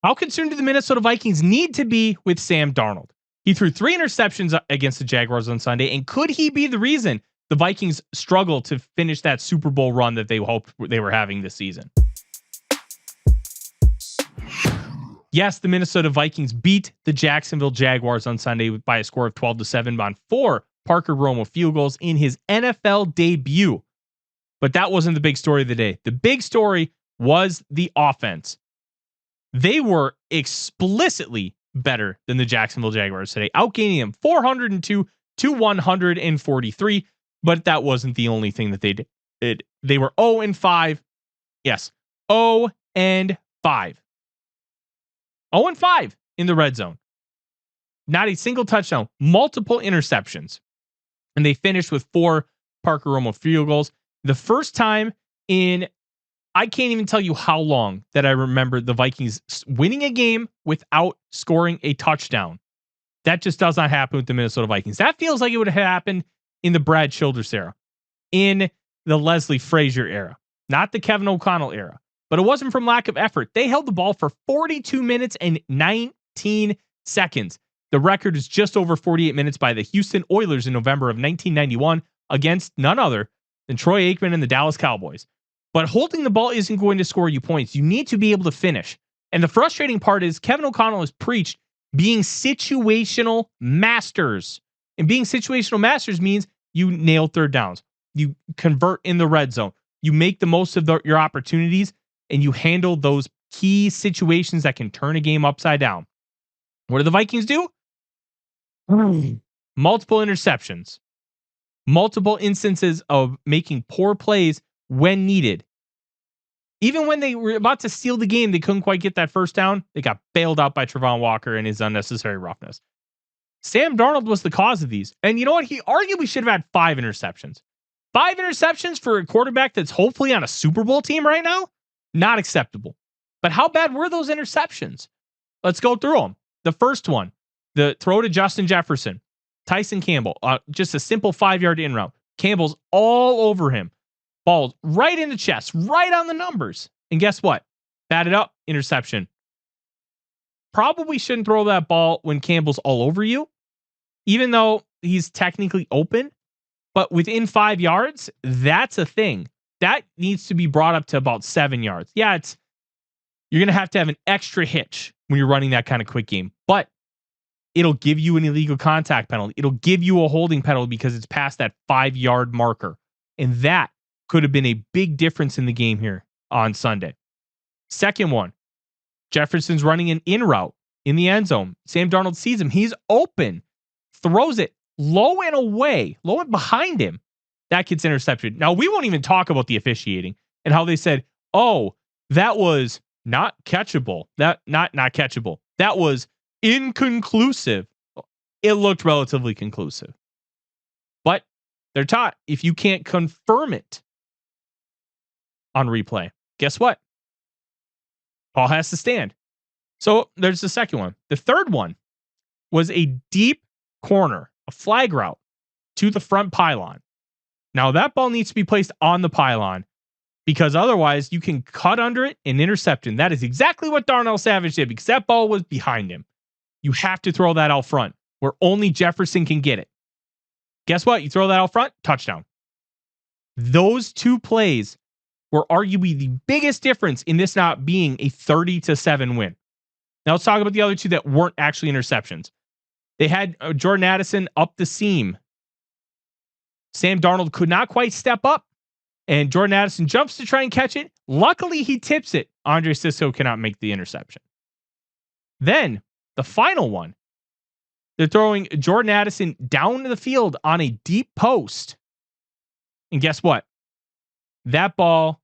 How concerned do the Minnesota Vikings need to be with Sam Darnold? He threw 3 interceptions against the Jaguars on Sunday, and could he be the reason the Vikings struggle to finish that Super Bowl run that they hoped they were having this season? Yes, the Minnesota Vikings beat the Jacksonville Jaguars on Sunday by a score of 12-7 on 4 Parker Romo field goals in his NFL debut. But that wasn't the big story of the day. The big story was the offense. They were explicitly better than the Jacksonville Jaguars today, outgaining them 402 to 143. But that wasn't the only thing that they did. They were 0-5. Yes, 0-5. 0-5 in the red zone. Not a single touchdown, multiple interceptions. And they finished with 4 Parker Romo field goals. The first time in, I can't even tell you how long, that I remember the Vikings winning a game without scoring a touchdown. That just does not happen with the Minnesota Vikings. That feels like it would have happened in the Brad Childress era, in the Leslie Frazier era, not the Kevin O'Connell era. But it wasn't from lack of effort. They held the ball for 42 minutes and 19 seconds. The record is just over 48 minutes by the Houston Oilers in November of 1991 against none other than Troy Aikman and the Dallas Cowboys. But holding the ball isn't going to score you points. You need to be able to finish. And the frustrating part is Kevin O'Connell has preached being situational masters. And being situational masters means you nail third downs. You convert in the red zone. You make the most of your opportunities, and you handle those key situations that can turn a game upside down. What do the Vikings do? Multiple interceptions. Multiple instances of making poor plays when needed. Even when they were about to steal the game, they couldn't quite get that first down. They got bailed out by Travon Walker and his unnecessary roughness. Sam Darnold was the cause of these. And you know what? He arguably should have had 5 interceptions. 5 interceptions for a quarterback that's hopefully on a Super Bowl team right now? Not acceptable. But how bad were those interceptions? Let's go through them. The first one, the throw to Justin Jefferson, Tyson Campbell, just a simple 5-yard in route. Campbell's all over him. Ball right in the chest, right on the numbers. And guess what? Batted up, interception. Probably shouldn't throw that ball when Campbell's all over you, even though he's technically open. But within 5 yards, that's a thing. That needs to be brought up to about 7 yards. Yeah, you're going to have an extra hitch when you're running that kind of quick game. But it'll give you an illegal contact penalty. It'll give you a holding penalty because it's past that 5-yard marker. And that could have been a big difference in the game here on Sunday. Second one, Jefferson's running an in route in the end zone. Sam Darnold sees him. He's open. Throws it low and behind him. That gets intercepted. Now, we won't even talk about the officiating and how they said, oh, that was not catchable. Not catchable. That was inconclusive. It looked relatively conclusive. But they're taught if you can't confirm it on replay, guess what? Ball has to stand. So there's the second one. The third one was a deep corner, a flag route to the front pylon. Now that ball needs to be placed on the pylon because otherwise you can cut under it and intercept it. And that is exactly what Darnell Savage did because that ball was behind him. You have to throw that out front where only Jefferson can get it. Guess what? You throw that out front, touchdown. Those 2 plays were arguably the biggest difference in this not being a 30-7 win. Now let's talk about the other 2 that weren't actually interceptions. They had Jordan Addison up the seam. Sam Darnold could not quite step up, and Jordan Addison jumps to try and catch it. Luckily, he tips it. Andre Sisco cannot make the interception. Then, the final one, they're throwing Jordan Addison down the field on a deep post. And guess what? That ball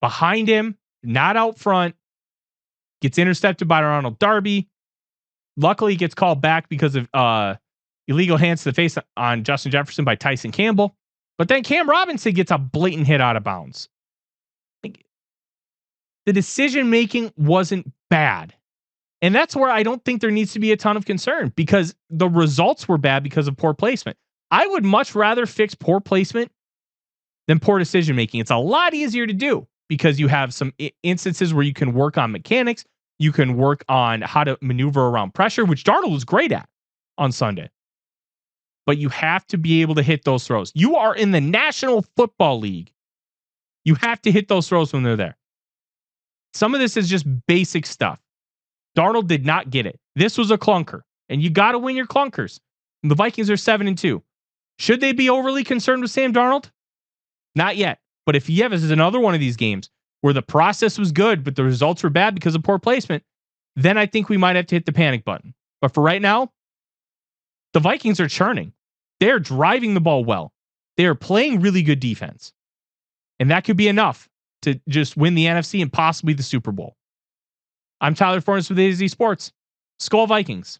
behind him, not out front, gets intercepted by Ronald Darby. Luckily, gets called back because of illegal hands to the face on Justin Jefferson by Tyson Campbell. But then Cam Robinson gets a blatant hit out of bounds. The decision-making wasn't bad. And that's where I don't think there needs to be a ton of concern because the results were bad because of poor placement. I would much rather fix poor placement than poor decision-making. It's a lot easier to do because you have some instances where you can work on mechanics. You can work on how to maneuver around pressure, which Darnold was great at on Sunday. But you have to be able to hit those throws. You are in the National Football League. You have to hit those throws when they're there. Some of this is just basic stuff. Darnold did not get it. This was a clunker, and you got to win your clunkers. And the Vikings are 7-2. Should they be overly concerned with Sam Darnold? Not yet. But if this is another one of these games where the process was good, but the results were bad because of poor placement, then I think we might have to hit the panic button. But for right now, the Vikings are churning. They're driving the ball well. They are playing really good defense. And that could be enough to just win the NFC and possibly the Super Bowl. I'm Tyler Forness with AZ Sports. Skol Vikings.